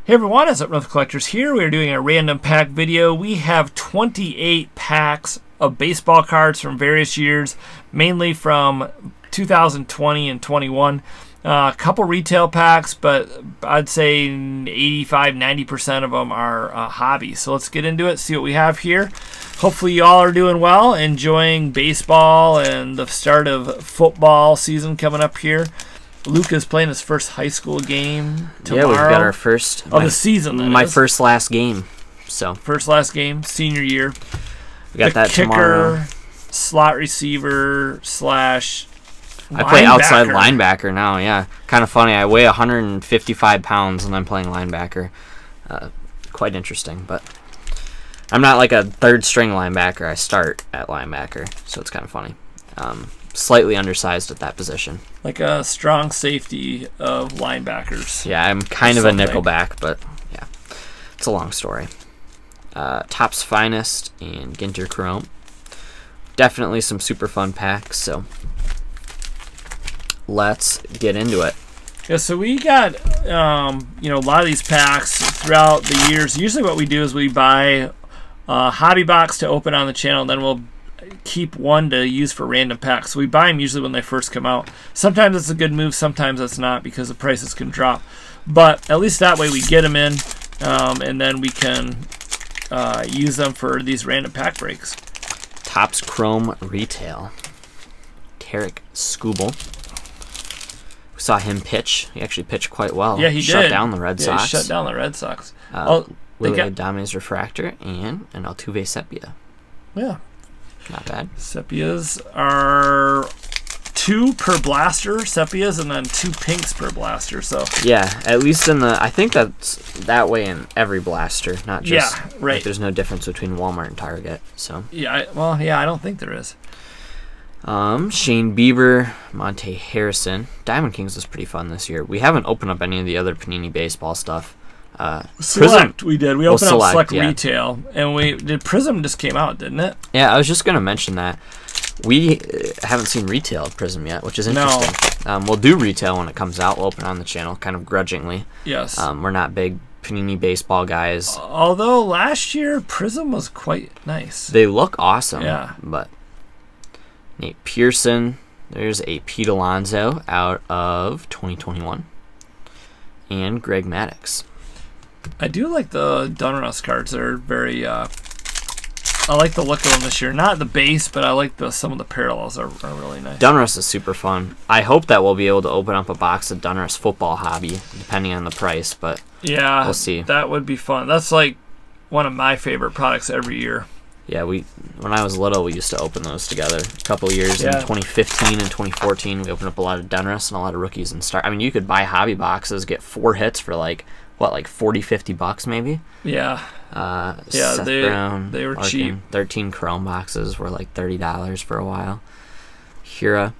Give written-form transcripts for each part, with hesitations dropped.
Hey everyone, it's Up North Collectors here. We are doing a random pack video. We have 28 packs of baseball cards from various years, mainly from 2020 and 21. A couple retail packs, but I'd say 85–90% of them are hobby. So let's get into it, see what we have here. Hopefully you all are doing well, enjoying baseball and the start of football season coming up here. Luke is playing his first high school game tomorrow. Yeah, we've got our first of the season. My first last game. So last game, senior year. We got that kicker, tomorrow. Slot receiver slash. I play outside linebacker now. Yeah, kind of funny. I weigh 155 pounds and I'm playing linebacker. Quite interesting, but I'm not like a third string linebacker. I start at linebacker, so it's kind of funny. Slightly undersized at that position. Like a strong safety of linebackers. Yeah, I'm kind of a nickelback, but yeah, it's a long story. Topps Finest and Ginter Chrome. Definitely some super fun packs, so let's get into it. Yeah, so we got you know, a lot of these packs throughout the years. Usually what we do is we buy a hobby box to open on the channel, and then we'll keep one to use for random packs. So we buy them usually when they first come out. Sometimes it's a good move, sometimes it's not, because the prices can drop. But at least that way we get them in, and then we can use them for these random pack breaks. Topps Chrome Retail. Tarek Skubal. We saw him pitch. He actually pitched quite well. Yeah, he shut did. down the Red Sox. He shut down the Red Sox. Willie Adames Refractor and an Altuve Sepia. Yeah. Not bad. Sepias are 2 per blaster, Sepias, and then 2 pinks per blaster. So yeah, at least in the, I think that's that way in every blaster, not just, yeah, right. Like, there's no difference between Walmart and Target. So yeah, well, yeah, I don't think there is. Shane Bieber, Monte Harrison. Diamond Kings was pretty fun this year. We haven't opened up any of the other Panini baseball stuff. Select, we did. We opened up Select yeah. Retail, and we did. Prism just came out, didn't it? Yeah, I was just gonna mention that. We haven't seen Retail of Prism yet, which is interesting. No. We'll do Retail when it comes out. We'll open it on the channel, kind of grudgingly. Yes. We're not big Panini baseball guys. Although last year Prism was quite nice. They look awesome. Yeah. But Nate Pearson. There's a Pete Alonso out of 2021, and Greg Maddux. I do like the Donruss cards. They're very, I like the look of them this year. Not the base, but I like some of the parallels are really nice. Donruss is super fun. I hope that we'll be able to open up a box of Donruss Football Hobby, depending on the price, but yeah, we'll see. That would be fun. That's like one of my favorite products every year. Yeah, when I was little, we used to open those together. A couple years in 2015 and 2014, we opened up a lot of Donruss and a lot of rookies and start. I mean, you could buy hobby boxes, get 4 hits for like, what, like $40–50 maybe? Yeah. Yeah, Seth Brown, they were cheap. 13 Chrome boxes were like $30 for a while. Hira,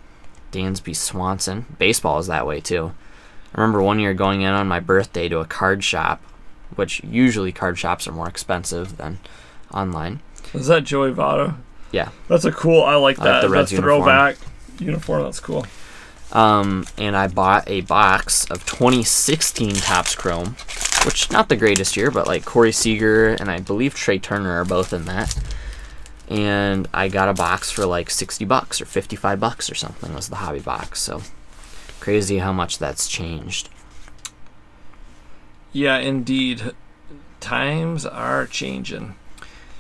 Dansby Swanson. Baseball is that way too. I remember one year going in on my birthday to a card shop, which usually card shops are more expensive than online. Is that Joey Votto? Yeah. That's a cool, I like that. The Reds throwback uniform, that's cool. And I bought a box of 2016 Topps Chrome, which not the greatest year, but like Corey Seager and I believe Trey Turner are both in that. And I got a box for like $60 or $55 or something was the hobby box. So crazy how much that's changed. Yeah, indeed. Times are changing.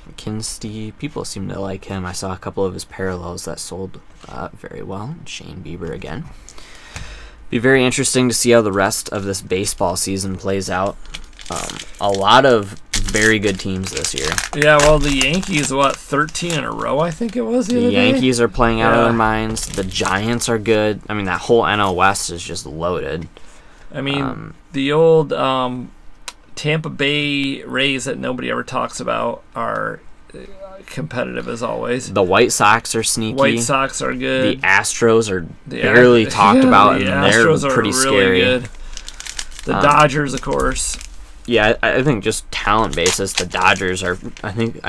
McKinsey, people seem to like him. I saw a couple of his parallels that sold very well. Shane Bieber again. Be very interesting to see how the rest of this baseball season plays out. A lot of very good teams this year. Yeah, well, the Yankees, what, 13 in a row, I think it was the other day? Yankees are playing out of their minds. The Giants are good. I mean, that whole NL West is just loaded. I mean, the old Tampa Bay Rays that nobody ever talks about are competitive as always. The White Sox are sneaky. White Sox are good. The Astros are barely talked about, and they're pretty scary. Good. The Dodgers, of course. Yeah, I think just talent basis, the Dodgers are. I think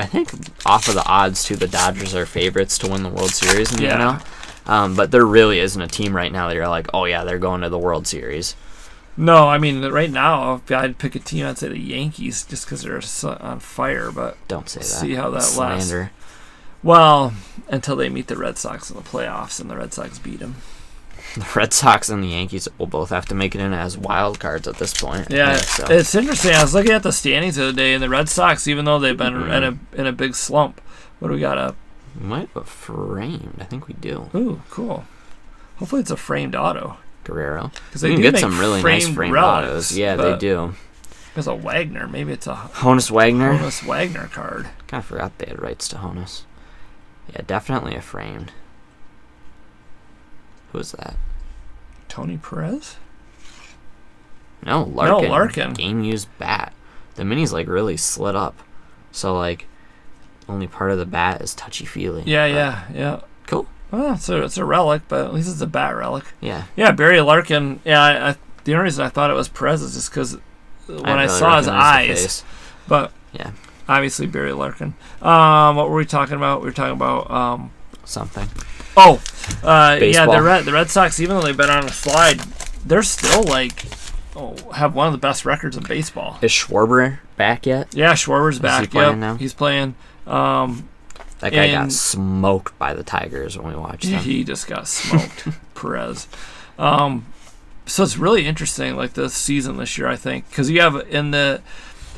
off of the odds too, the Dodgers are favorites to win the World Series in the NL. But there really isn't a team right now that you're like, oh yeah, they're going to the World Series. No, I mean, right now, if I'd pick a team, I'd say the Yankees, just because they're on fire. But don't say that. See how that Slander. lasts. Well, until they meet the Red Sox in the playoffs, and the Red Sox beat them. The Red Sox and the Yankees will both have to make it in as wild cards at this point. Yeah, so. It's interesting. I was looking at the standings the other day, and the Red Sox, even though they've been in a big slump, what do we got up? We might have a framed. I think we do. Ooh, cool. Hopefully it's a framed auto. Guerrero. Because they can get some really nice framed autos. Yeah, they do. There's a Wagner. Maybe it's a Honus Wagner. Honus Wagner card. Kind of forgot they had rights to Honus. Yeah, definitely a framed. Who is that? Tony Perez? No, Larkin. No, Larkin. Game used bat. The mini's like really slid up. So like only part of the bat is touchy-feely. Yeah. Cool. Well, it's a relic, but at least it's a bat relic. Yeah. Yeah, Barry Larkin. Yeah, the only reason I thought it was Perez is just because when I saw his eyes. But yeah, obviously Barry Larkin. What were we talking about? We were talking about something. Oh, yeah, the Red Sox. Even though they've been on a slide, they're still have one of the best records in baseball. Is Schwarber back yet? Yeah, Schwarber's back. Is he playing now? He's playing. That guy got smoked by the Tigers when we watched him. He just got smoked, Perez. So it's really interesting, like the season this year, I think, because you have in the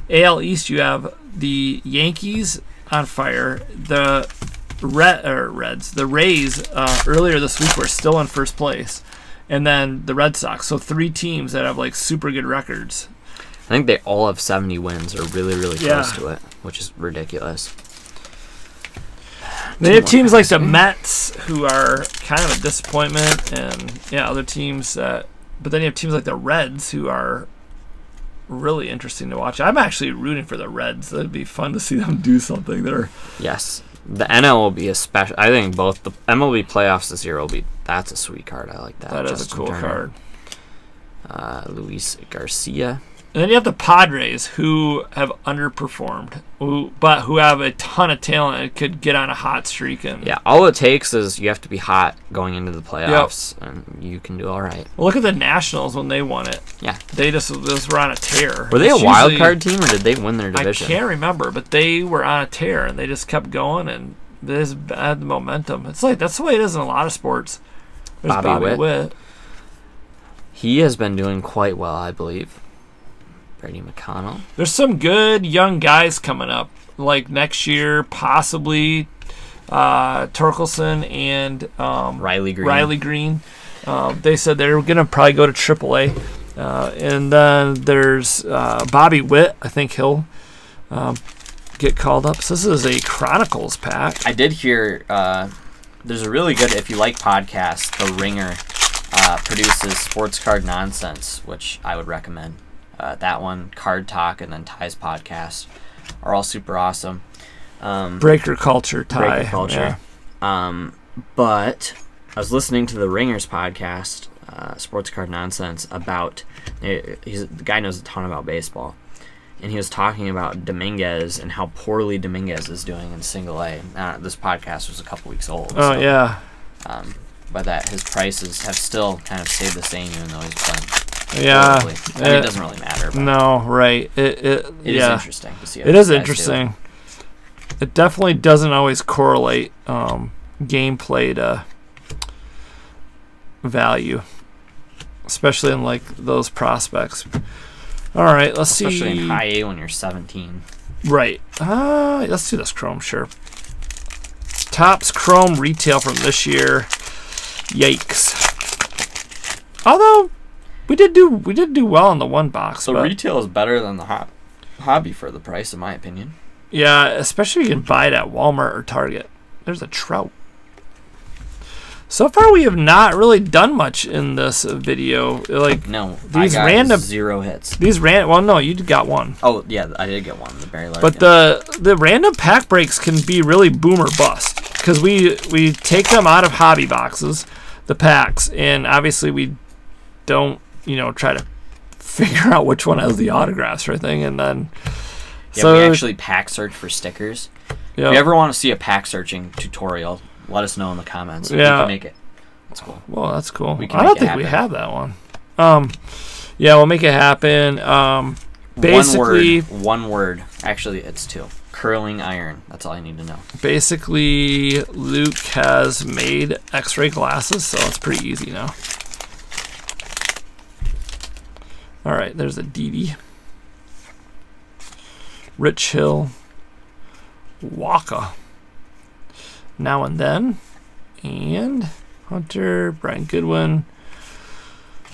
AL East, you have the Yankees on fire. The Reds, the Rays earlier this week were still in first place, and then the Red Sox. So 3 teams that have like super good records. I think they all have 70 wins or really, really close to it, which is ridiculous. They have teams like the Mets, who are kind of a disappointment, and other teams that. But then you have teams like the Reds, who are really interesting to watch. I'm actually rooting for the Reds. That'd be fun to see them do something there. Yes, the NL will be a special. I think both the MLB playoffs this year will be. That's a sweet card. I like that. That is a cool card. Luis Garcia. And then you have the Padres, who have underperformed, but who have a ton of talent and could get on a hot streak. And yeah, all it takes is you have to be hot going into the playoffs, and you can do all right. Well, look at the Nationals when they won it. Yeah. They just were on a tear. Were they a wild card team, or did they win their division? I can't remember, but they were on a tear, and they just kept going, and they just had the momentum. It's like that's the way it is in a lot of sports. There's Bobby Witt. He has been doing quite well, I believe. Brady McConnell. There's some good young guys coming up, like next year, possibly Torkelson and Riley Green. They said they're going to probably go to AAA. And then there's Bobby Witt. I think he'll get called up. So this is a Chronicles pack. I did hear there's a really good, if you like podcasts, The Ringer produces Sports Card Nonsense, which I would recommend. That one, Card Talk, and then Ty's podcast are all super awesome. Breaker Culture, Ty. Breaker Culture. Yeah. But I was listening to the Ringer's podcast, Sports Card Nonsense, about the guy knows a ton about baseball, and he was talking about Dominguez and how poorly Dominguez is doing in Single A. This podcast was a couple weeks old. Oh, so, yeah. But that his prices have still kind of stayed the same, even though he's playing. Yeah, it doesn't really matter. No, right. It is interesting to see. It is interesting. It definitely doesn't always correlate gameplay to value, especially in like those prospects. All right, let's see. Especially in high A when you're 17. Right. Let's do this Chrome. Sure. Topps Chrome retail from this year. Yikes. Although. We did do well in the one box. So retail is better than the hobby for the price, in my opinion. Yeah, especially if you can buy it at Walmart or Target. There's a Trout. So far, we have not really done much in this video. Like these random 0 hits. Well, no, you got one. Oh yeah, I did get one. The Barry Larkin. But the random pack breaks can be really boom or bust because we take them out of hobby boxes, the packs, and obviously we don't. Try to figure out which one has the autographs or anything, and then we actually pack search for stickers. Yep. If you ever want to see a pack searching tutorial, let us know in the comments. Yeah, we can make it. That's cool. Well, that's cool. I don't think we have that one. Yeah, we'll make it happen. Basically, one word. Actually, it's two. Curling iron. That's all I need to know. Basically, Luke has made X-ray glasses, so it's pretty easy now. All right, there's a Didi. Rich Hill. Waka. Now and Then. And Hunter, Brian Goodwin.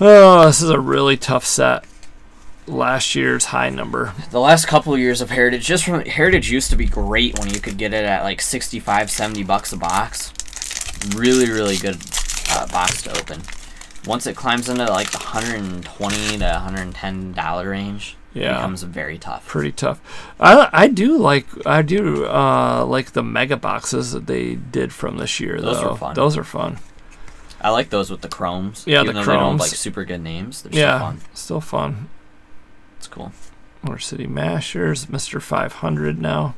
Oh, this is a really tough set. Last year's high number. The last couple of years of Heritage, just from Heritage used to be great when you could get it at like 65, 70 bucks a box. Really, really good box to open. Once it climbs into like the $120 to $110 range, it becomes very tough. Pretty tough. I do like the mega boxes that they did from this year. Those were fun. Those are fun. I like those with the chromes. Yeah, even the though chromes. They don't have, like super good names. They're still fun. Still fun. It's cool. Motor City Mashers, Mr. 500 now.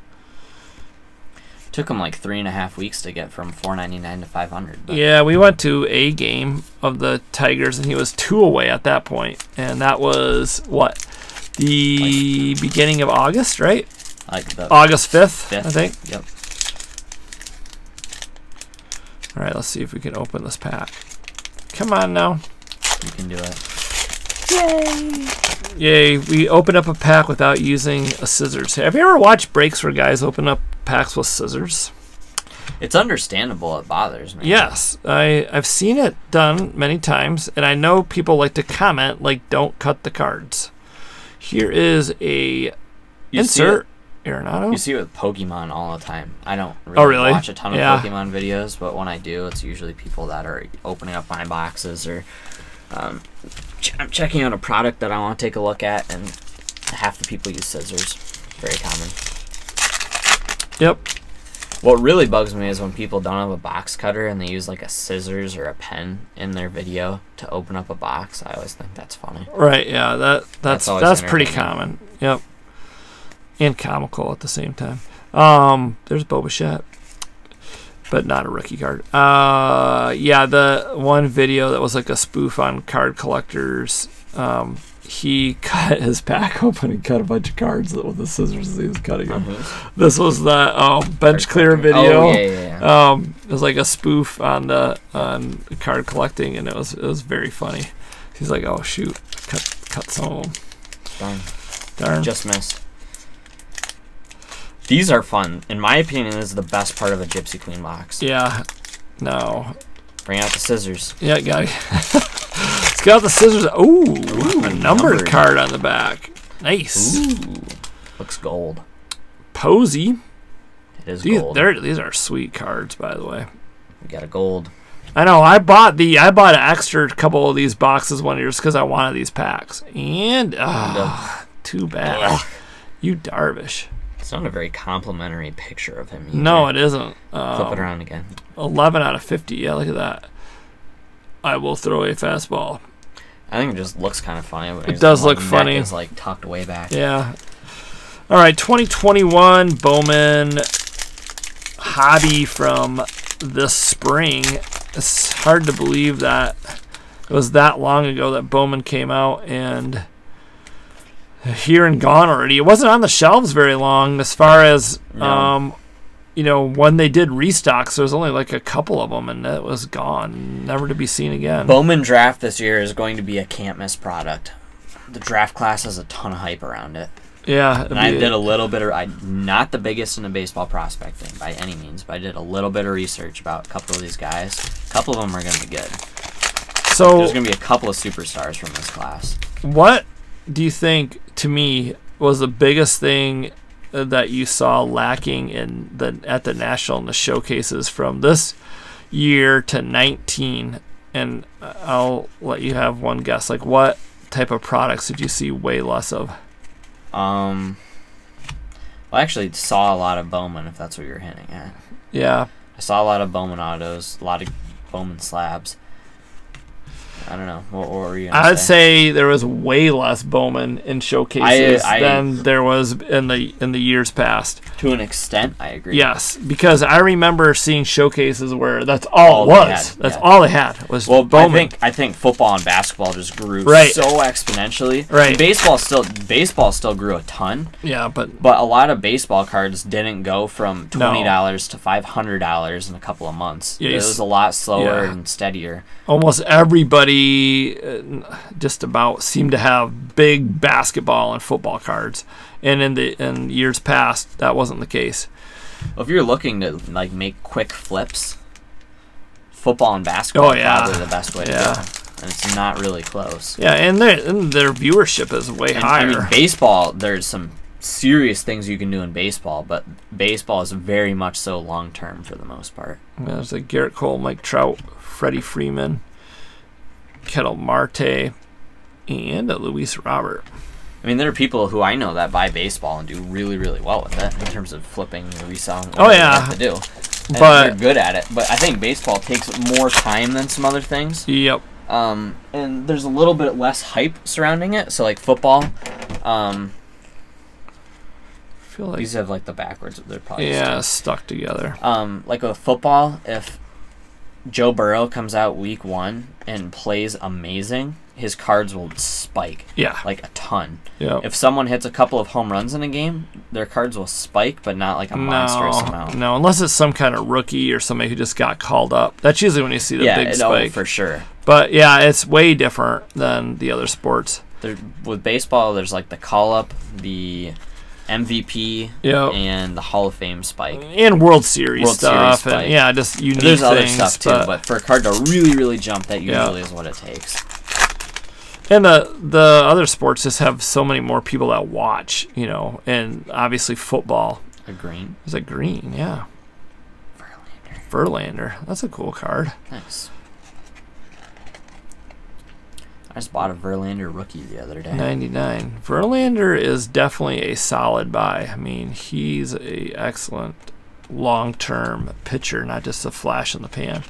Took them like 3.5 weeks to get from $4.99 to $500. Yeah, we went to a game of the Tigers, and he was 2 away at that point, and that was what, the beginning of August, right? Like the August 5th, I think. Yep. All right, let's see if we can open this pack. Come on now. You can do it. Yay! Yay, we open up a pack without using a scissors. Have you ever watched breaks where guys open up packs with scissors? It's understandable. It bothers me. Yes, I've seen it done many times, and I know people like to comment, like, don't cut the cards. Here is a insert. Arenado. You see it with Pokemon all the time. I don't really watch a ton of Pokemon videos, but when I do, it's usually people that are opening up my boxes or I'm checking out a product that I want to take a look at, and half the people use scissors. Very common. Yep. What really bugs me is when people don't have a box cutter and they use like a scissors or a pen in their video to open up a box. I always think that's funny. Right, yeah, that's pretty common. Yep. And comical at the same time. There's Bo Bichette, but not a rookie card. Yeah, the one video that was like a spoof on card collectors. He cut his pack open and cut a bunch of cards with the scissors as he was cutting them. This was the bench clear video. Oh, yeah. It was like a spoof on card collecting, and it was very funny. He's like, "Oh shoot, cut some of them." Darn. Just missed. These are fun. In my opinion, this is the best part of a Gypsy Queen box. Yeah. No. Bring out the scissors. Yeah, got it. It's got the scissors. Ooh, a numbered card on the back. Nice. Ooh, looks gold. Posey. It is gold. These are sweet cards, by the way. We got a gold. I know. I bought an extra couple of these boxes one year just because I wanted these packs. And too bad. Ugh. You Darvish. It's not a very complimentary picture of him either. No, it isn't. Flip it around again. 11 out of 50. Yeah, look at that. I will throw a fastball. I think it just looks kind of funny. It does look funny. It's like tucked way back. Yeah. All right, 2021 Bowman hobby from this spring. It's hard to believe that it was that long ago that Bowman came out, and here and gone already. It wasn't on the shelves very long as far as when they did restocks. There was only like a couple of them, and it was gone, never to be seen again. Bowman draft this year is going to be a can't miss product. The draft class has a ton of hype around it. Yeah, and I did a little bit of, I'm not the biggest into baseball prospecting by any means, but I did a little bit of research about a couple of these guys. A couple of them are going to be good. So there's going to be a couple of superstars from this class. What do you think, to me, was the biggest thing that you saw lacking at the National and the showcases from this year to 19? And I'll let you have one guess. Like, what type of products did you see way less of? I actually saw a lot of Bowman, if that's what you're hinting at. Yeah. I saw a lot of Bowman autos, a lot of Bowman slabs. I don't know. What were you gonna I'd say there was way less Bowman in showcases than there was in the years past. To an extent, I agree. Yes, because I remember seeing showcases where that's all it was. That's all they had was Bowman. I think football and basketball just grew so exponentially. Right. Baseball still grew a ton. Yeah, but a lot of baseball cards didn't go from $20 to $500 in a couple of months. Yeah, it was a lot slower and steadier. Almost everybody just about seemed to have big basketball and football cards, and in years past that wasn't the case. Well, if you're looking to like make quick flips, football and basketball are probably the best way to go. And it's not really close. Yeah, and their viewership is way higher. I mean, baseball, there's some serious things you can do in baseball, but baseball is very much so long term for the most part. Yeah, there's like Garrett Cole, Mike Trout, Freddie Freeman, Kettle Marte, and Luis Robert. I mean, there are people who I know that buy baseball and do really, really well with it in terms of flipping and reselling. Oh yeah, to do. And but they're good at it. But I think baseball takes more time than some other things. Yep. And there's a little bit less hype surrounding it. So like football, I feel like these have like the backwards. They're probably stuck together. Like with football, if Joe Burrow comes out week 1 and plays amazing, his cards will spike. Yeah. Like a ton. Yeah. If someone hits a couple of home runs in a game, their cards will spike, but not like a monstrous amount. No, unless it's some kind of rookie or somebody who just got called up. That's usually when you see the big spike. For sure. But yeah, it's way different than the other sports. With baseball, there's like the call-up, the MVP, and the Hall of Fame spike. And World Series stuff. And just unique There's other things, stuff too, but for a card to really, really jump, that usually is what it takes. And the other sports just have so many more people that watch, and obviously football. A green. Is a green, yeah. Verlander. That's a cool card. Nice. I just bought a Verlander rookie the other day. 99. Verlander is definitely a solid buy. I mean, he's a excellent long-term pitcher, not just a flash in the pan.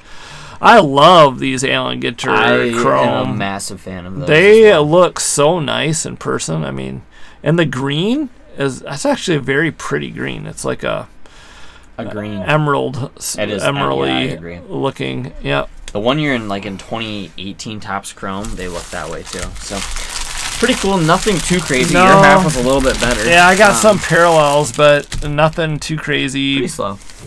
I love these Allen Ginter Chrome. I'm a massive fan of those. They look so nice in person. I mean, and the green that's actually a very pretty green. It's like a green emerald, it is emerald-y looking. Yep. The one year in 2018 Topps Chrome, they look that way too. So pretty cool. Nothing too crazy. Your half was a little bit better. Yeah, I got some parallels, but nothing too crazy.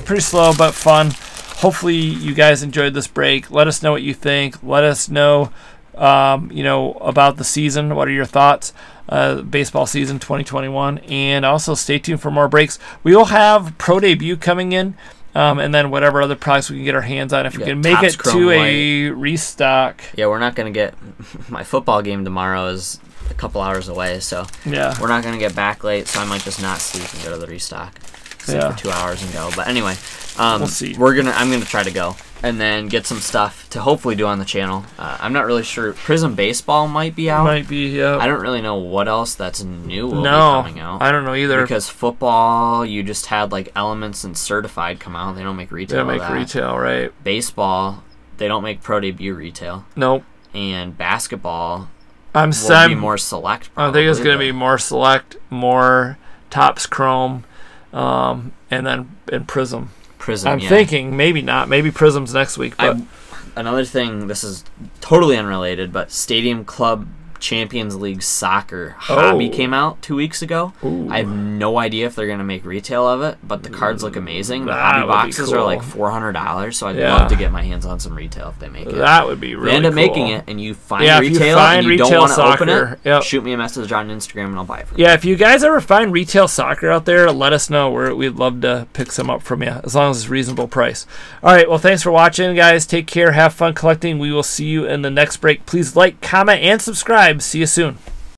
Pretty slow, but fun. Hopefully you guys enjoyed this break. Let us know what you think. Let us know, about the season. What are your thoughts? Baseball season 2021, and also stay tuned for more breaks. We will have Pro Debut coming in. And then whatever other products we can get our hands on. If we can make it to a restock. Yeah, we're not going to get... My football game tomorrow is a couple hours away, so we're not going to get back late, so I might just not sleep and go to the restock. Sleep for 2 hours and go. But anyway, we'll see. I'm going to try to go and then get some stuff to hopefully do on the channel. I'm not really sure. Prism Baseball might be out. Might be, yeah. I don't really know what else that's new will be coming out. I don't know either. Because football, you just had like Elements and Certified come out. They don't make retail. They don't make retail, right? Baseball, they don't make Pro Debut retail. Nope. And basketball will be more select, probably. I think it's going to be more select, more Topps Chrome, and then in Prism. I'm thinking maybe not. Maybe Prism's next week. But another thing, this is totally unrelated, but Stadium Club Champions League Soccer Hobby came out 2 weeks ago. Ooh. I have no idea if they're going to make retail of it, but the cards look amazing. The hobby boxes are like $400, so I'd love to get my hands on some retail if they make it. That would be really cool. They end up making it, and you find retail and you don't want to open it, shoot me a message on Instagram, and I'll buy it for you. Yeah, if you guys ever find retail soccer out there, let us know. We'd love to pick some up from you, as long as it's a reasonable price. All right, well, thanks for watching, guys. Take care. Have fun collecting. We will see you in the next break. Please like, comment, and subscribe. See you soon.